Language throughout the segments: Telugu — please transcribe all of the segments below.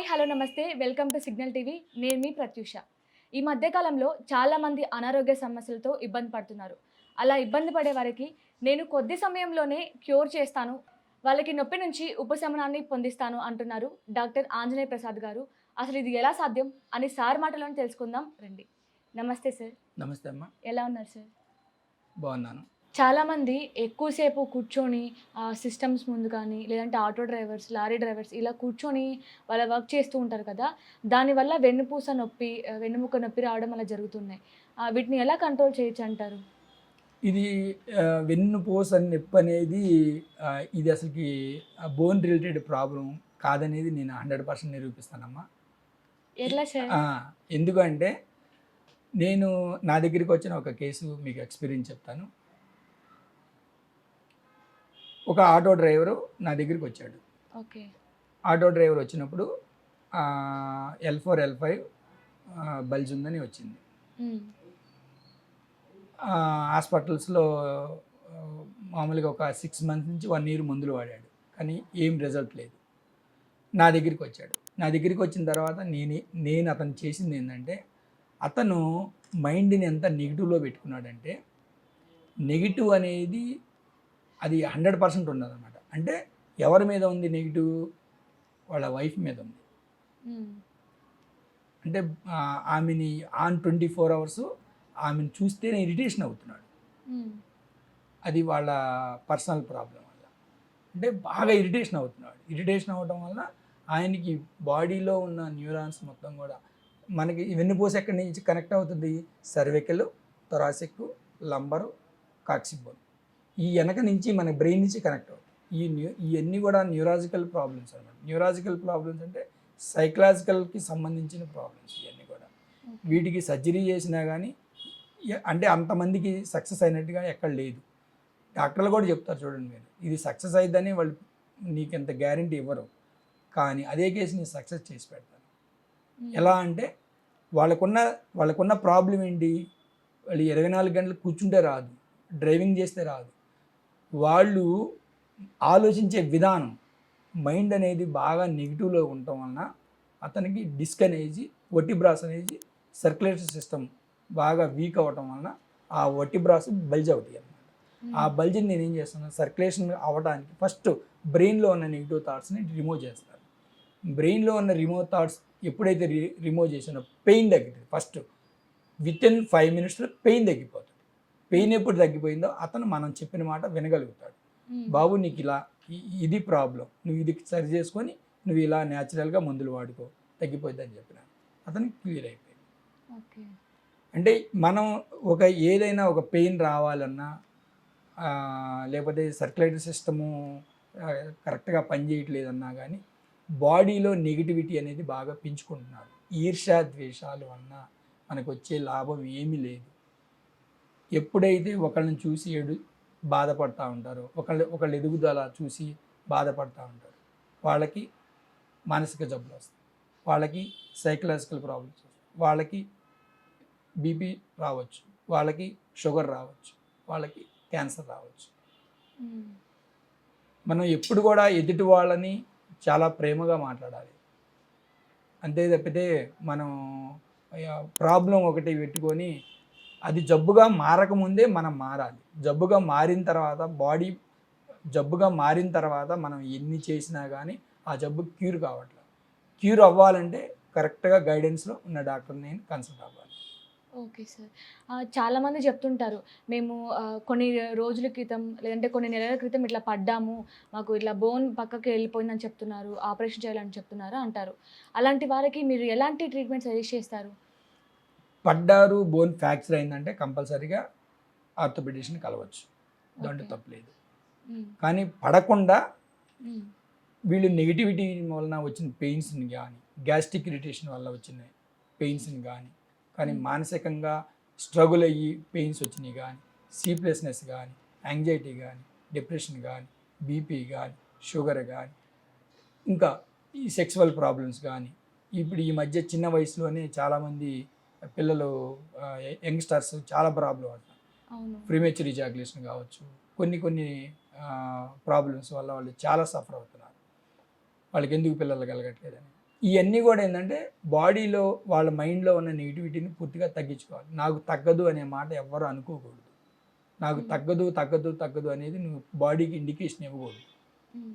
హలో నమస్తే. Welcome to signal TV. నేను మీ ప్రత్యూష. ఈ మధ్య కాలంలో చాలామంది అనారోగ్య సమస్యలతో ఇబ్బంది పడుతున్నారు. అలా ఇబ్బంది పడే వారికి నేను కొద్ది సమయంలోనే క్యూర్ చేస్తాను. వాళ్ళకి నొప్పి నుంచి ఉపశమనాన్ని పొందిస్తాను అంటున్నారు డాక్టర్ ఆంజనేయ ప్రసాద్ గారు. అసలు ఇది ఎలా సాధ్యం అని సార్ మాటలోనే తెలుసుకుందాం రండి. నమస్తే సార్. నమస్తే అమ్మ. ఎలా ఉన్నారు సార్? బాగున్నాను. చాలామంది ఎక్కువసేపు కూర్చొని సిస్టమ్స్ ముందు కానీ, లేదంటే ఆటో డ్రైవర్స్, లారీ డ్రైవర్స్ ఇలా కూర్చొని వాళ్ళ వర్క్ చేస్తూ ఉంటారు కదా! దానివల్ల వెన్నుపూస నొప్పి, వెన్నుముక నొప్పి రావడం అలా జరుగుతున్నాయి. వీటిని ఎలా కంట్రోల్ చేయొచ్చంటారు? ఇది వెన్నుపూస నొప్పనేది ఇది అసలుకి బోన్ రిలేటెడ్ ప్రాబ్లమ్ కాదనేది నేను 100% నిరూపిస్తానమ్మా. ఎట్లా సార్? ఆ! ఎందుకంటే నేను నా దగ్గరికి వచ్చిన ఒక కేసు మీకు ఎక్స్‌పీరియన్స్ చెప్తాను. ఒక ఆటో డ్రైవరు నా దగ్గరికి వచ్చాడు. ఓకే. ఆటో డ్రైవర్ వచ్చినప్పుడు L4, L5 బల్జ్ ఉందని వచ్చింది. హ్మ్. హాస్పిటల్స్‌లో మామూలుగా ఒక 6 మంత్స్ నుంచి 1 ఇయర్ మందులు వాడాడు. కానీ ఏం రిజల్ట్ లేదు. నా దగ్గరికి వచ్చాడు. నా దగ్గరికి వచ్చిన తర్వాత నేను అతను చేసింది ఏంటంటే, అతను మైండ్‌ని ఎంత నెగిటివ్‌లో పెట్టుకున్నాడంటే, నెగిటివ్ అనేది అది 100% ఉన్నదన్నమాట. అంటే ఎవరి మీద ఉంది నెగిటివ్? వాళ్ళ వైఫ్ మీద ఉంది. హ్మ్. అంటే ఆమెని ఆన్ 24 అవర్స్ ఆమెను చూస్తేనే ఇరిటేషన్ అవుతున్నాడు. హ్మ్. అది వాళ్ళ పర్సనల్ ప్రాబ్లం వల్ల. అంటే బాగా ఇరిటేషన్ అవుతున్నాడు. ఇరిటేషన్ అవ్వడం వల్ల ఆయనకి బాడీలో ఉన్న న్యూరాన్స్ మొత్తం కూడా మనకి వెన్నుపూస ఎక్కడి నుంచి కనెక్ట్ అవుతుంది? Cervical, thoracic, lumber, కాక్సిక్ bone. ఈ వెనక నుంచి మన బ్రెయిన్ నుంచి కనెక్ట్ అవుతుంది. ఇవన్నీ కూడా న్యూరాలజికల్ ప్రాబ్లమ్స్ అనమాట. న్యూరాలజికల్ ప్రాబ్లమ్స్ అంటే సైకలాజికల్కి సంబంధించిన ప్రాబ్లమ్స్ ఇవన్నీ కూడా. వీటికి సర్జరీ చేసినా కానీ అంటే అంతమందికి సక్సెస్ అయినట్టుగా ఎక్కడ లేదు. డాక్టర్లు కూడా చెప్తారు చూడండి మీరు, ఇది సక్సెస్ అయిద్దని వాళ్ళు నీకు ఎంత గ్యారంటీ ఇవ్వరు. కానీ అదే కేసు నేను సక్సెస్ చేసి పెడతాను. ఎలా అంటే వాళ్ళకున్న ప్రాబ్లం ఏంటి? వాళ్ళు 24 గంటలు కూర్చుంటే రాదు, డ్రైవింగ్ చేస్తే రాదు. వాళ్ళు ఆలోచించే విధానం, మైండ్ అనేది బాగా నెగిటివ్లో ఉండటం వలన అతనికి డిస్క్ అనేది, వర్టిబ్రాస్ అనేది సర్క్యులేటరీ సిస్టమ్ బాగా వీక్ అవ్వటం వలన ఆ వర్టిబ్రాస్ బల్జ్ అవుతాయి అన్నమాట. ఆ బల్జ్ని నేను ఏం చేస్తాను, సర్క్యులేషన్ అవ్వడానికి ఫస్ట్ బ్రెయిన్లో ఉన్న నెగిటివ్ థాట్స్ని రిమూవ్ చేస్తాను. బ్రెయిన్లో ఉన్న థాట్స్ ఎప్పుడైతే రిమూవ్ చేసినా పెయిన్ తగ్గుతుంది. ఫస్ట్ వితిన్ 5 minutesలో పెయిన్ తగ్గిపోతుంది. పెయిన్ ఎప్పుడు తగ్గిపోయిందో అతను మనం చెప్పిన మాట వినగలుగుతాడు. బాబు నీకు ఇలా ఇది ప్రాబ్లం, నువ్వు ఇది సరి చేసుకొని నువ్వు ఇలా న్యాచురల్గా మందులు వాడుకో, తగ్గిపోద్ది అని చెప్పినాను. అతనికి క్లియర్ అయిపోయింది. ఓకే. అంటే మనం ఏదైనా ఒక పెయిన్ రావాలన్నా, లేకపోతే సర్క్యులేటరీ సిస్టము కరెక్ట్గా పనిచేయట్లేదన్నా కానీ బాడీలో నెగిటివిటీ అనేది బాగా పెంచుకుంటున్నారు. ఈర్ష్య ద్వేషాలు వలన మనకు వచ్చే లాభం ఏమీ లేదు. ఎప్పుడైతే ఒకళ్ళని చూసి బాధపడుతూ ఉంటారో, ఒకళ్ళ ఎదుగుదల చూసి బాధపడుతూ ఉంటారు, వాళ్ళకి మానసిక జబ్బులు వస్తాయి, వాళ్ళకి సైకలాజికల్ ప్రాబ్లమ్స్ వస్తాయి, వాళ్ళకి బీపీ రావచ్చు, వాళ్ళకి షుగర్ రావచ్చు, వాళ్ళకి క్యాన్సర్ రావచ్చు. మనం ఎప్పుడు కూడా ఎదుటి వాళ్ళని చాలా ప్రేమగా మాట్లాడాలి. అంతే తప్పితే మనం ప్రాబ్లం ఒకటి పెట్టుకొని అది జబ్బుగా మారకముందే మనం మారాలి. జబ్బుగా మారిన తర్వాత మనం ఎన్ని చేసినా కానీ ఆ జబ్బు క్యూర్ కావట్లేదు. క్యూర్ అవ్వాలంటే కరెక్ట్గా గైడెన్స్లో ఉన్న డాక్టర్ని నేను కన్సల్ట్ అవ్వాలి. Okay sir. చాలామంది చెప్తుంటారు, మేము కొన్ని రోజుల క్రితం లేదంటే కొన్ని నెలల క్రితం ఇట్లా పడ్డాము, మాకు ఇట్లా బోన్ పక్కకి వెళ్ళిపోయిందని చెప్తున్నారు, ఆపరేషన్ చేయాలని చెప్తున్నారు అంటారు. అలాంటి వారికి మీరు ఎలాంటి ట్రీట్మెంట్ సజెస్ట్ చేస్తారు? పడ్డారు, బోన్ ఫ్రాక్చర్ అయిందంటే కంపల్సరీగా ఆర్థోపెడిషియన్ని కలవచ్చు, దాంట్లో తప్పలేదు. కానీ పడకుండా వీళ్ళు నెగిటివిటీ వలన వచ్చిన పెయిన్స్ని కానీ, గ్యాస్ట్రిక్ ఇరిటేషన్ వల్ల వచ్చిన పెయిన్స్ని కానీ మానసికంగా స్ట్రగుల్ అయ్యి పెయిన్స్ వచ్చినాయి కానీ, స్లీప్లెస్నెస్ కానీ, యాంగ్జైటీ కానీ, డిప్రెషన్ కానీ, బీపీ కానీ, షుగర్ కానీ, ఇంకా ఈ సెక్సువల్ ప్రాబ్లమ్స్ కానీ, ఇప్పుడు ఈ మధ్య చిన్న వయసులోనే చాలామంది పిల్లలు, యంగ్స్టర్స్ చాలా ప్రాబ్లం అవుతున్నారు. ప్రీమెచ్యూర్ ఇజాక్యులేషన్ కావచ్చు, కొన్ని ప్రాబ్లమ్స్ వల్ల వాళ్ళు చాలా సఫర్ అవుతున్నారు. వాళ్ళకి ఎందుకు పిల్లలు కలగట్లేదని. ఇవన్నీ కూడా ఏంటంటే బాడీలో వాళ్ళ మైండ్లో ఉన్న నెగిటివిటీని పూర్తిగా తగ్గించుకోవాలి. నాకు తగ్గదు అనే మాట ఎవ్వరు అనుకోకూడదు. నాకు తగ్గదు తగ్గదు తగ్గదు అనేది నువ్వు బాడీకి ఇండికేషన్ ఇవ్వకూడదు.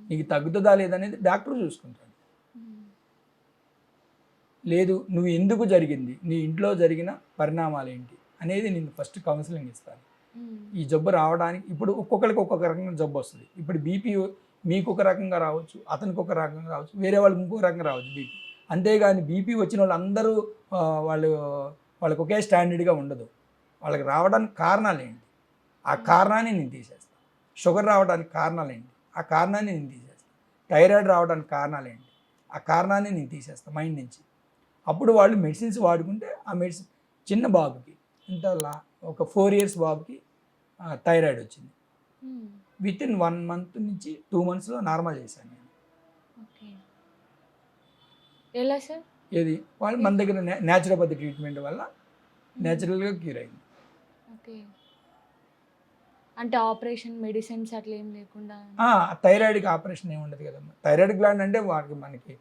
నీకు తగ్గుతుందా లేదనేది డాక్టర్ చూసుకుంటాడు. లేదు నువ్వు ఎందుకు జరిగింది, నీ ఇంట్లో జరిగిన పరిణామాలు ఏంటి అనేది నేను ఫస్ట్ కౌన్సిలింగ్ ఇస్తాను. ఈ జబ్బు రావడానికి ఇప్పుడు ఒక్కొక్కరికి ఒక్కొక్క రకంగా జబ్బు వస్తుంది. ఇప్పుడు బీపీ మీకు ఒక రకంగా రావచ్చు, అతనికి ఒక రకంగా రావచ్చు, వేరే వాళ్ళకి ఇంకో రకంగా రావచ్చు బీపీ. అంతేగాని బీపీ వచ్చిన వాళ్ళు అందరూ వాళ్ళకి ఒకే స్టాండర్డ్గా ఉండదు. వాళ్ళకి రావడానికి కారణాలు ఏంటి, ఆ కారణాన్ని నేను తీసేస్తాను. షుగర్ రావడానికి కారణాలు ఏంటి, ఆ కారణాన్ని నేను తీసేస్తాను. థైరాయిడ్ రావడానికి కారణాలు ఏంటి, ఆ కారణాన్ని నేను తీసేస్తాను మైండ్ నుంచి. అప్పుడు వాళ్ళు మెడిసిన్స్ వాడుకుంటే ఆ మెడిసిన్ చిన్న బాబుకి ఒక 4 years బాబుకి థైరాయిడ్ వచ్చింది. విత్ ఇన్ 1 month నుంచి 2 monthsలో నార్మల్ చేశాను నేను. ఓకే, ఎలా సార్? ఏది వాళ్ళు మన దగ్గర న్యాచురోపతి ట్రీట్మెంట్ వల్ల న్యాచురల్గా క్యూర్ అయింది. ఓకే, అంటే ఆపరేషన్ మెడిసిన్స్ అట్లా ఏం లేకుండా? థైరాయిడ్కి ఆపరేషన్ ఏమి ఉండదు కదమ్మా. థైరాయిడ్ గ్లాండ్ అంటే మనకి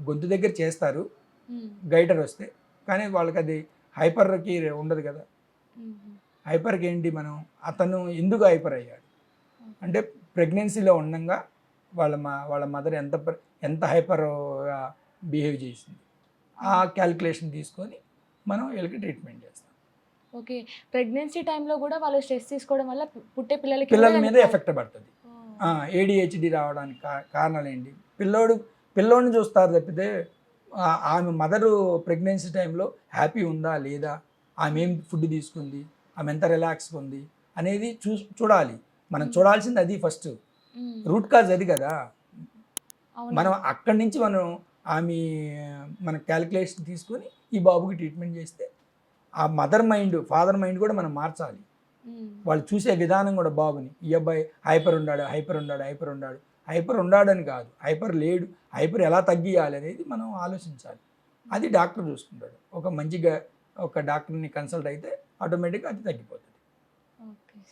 గొంతు దగ్గర చేస్తారు గైటర్ వస్తే, కానీ వాళ్ళకి అది హైపర్కి ఉండదు కదా. హైపర్కి ఏంటి, అతను ఎందుకు హైపర్ అయ్యాడు అంటే ప్రెగ్నెన్సీలో ఉండగా వాళ్ళ మదర్ ఎంత హైపర్గా బిహేవ్ చేసింది, ఆ క్యాలిక్యులేషన్ తీసుకొని మనం వీళ్ళకి ట్రీట్మెంట్ చేస్తాం. ఓకే, ప్రెగ్నెన్సీ టైంలో కూడా వాళ్ళు స్ట్రెస్ తీసుకోవడం వల్ల పుట్టే పిల్లల మీద ఎఫెక్ట్ పడుతుంది. ADHD రావడానికి కారణాలు ఏంటి, పిల్లోడిని చూస్తారు తప్పితే ఆమె మదరు ప్రెగ్నెన్సీ టైంలో హ్యాపీ ఉందా లేదా, ఆమె ఏం ఫుడ్ తీసుకుంది, ఆమె ఎంత రిలాక్స్గా ఉంది అనేది చూడాలి. మనం చూడాల్సింది అది ఫస్ట్. రూట్ కాజ్ అది కదా. మనం అక్కడి నుంచి మన క్యాలిక్యులేషన్ తీసుకొని ఈ బాబుకి ట్రీట్మెంట్ చేస్తే ఆ మదర్ మైండ్ ఫాదర్ మైండ్ కూడా మనం మార్చాలి. వాళ్ళు చూసే విధానం కూడా బాబుని, ఈ అబ్బాయి హైపర్ ఉన్నాడు అని కాదు, హైపర్ లేడు, హైపర్ ఎలా తగ్గియాలి అనేది మనం ఆలోచించాలి. అది డాక్టర్ చూసుకుంటాడు. ఒక డాక్టర్ని కన్సల్ట్ అయితే ఆటోమేటిక్గా అది తగ్గిపోతుంది.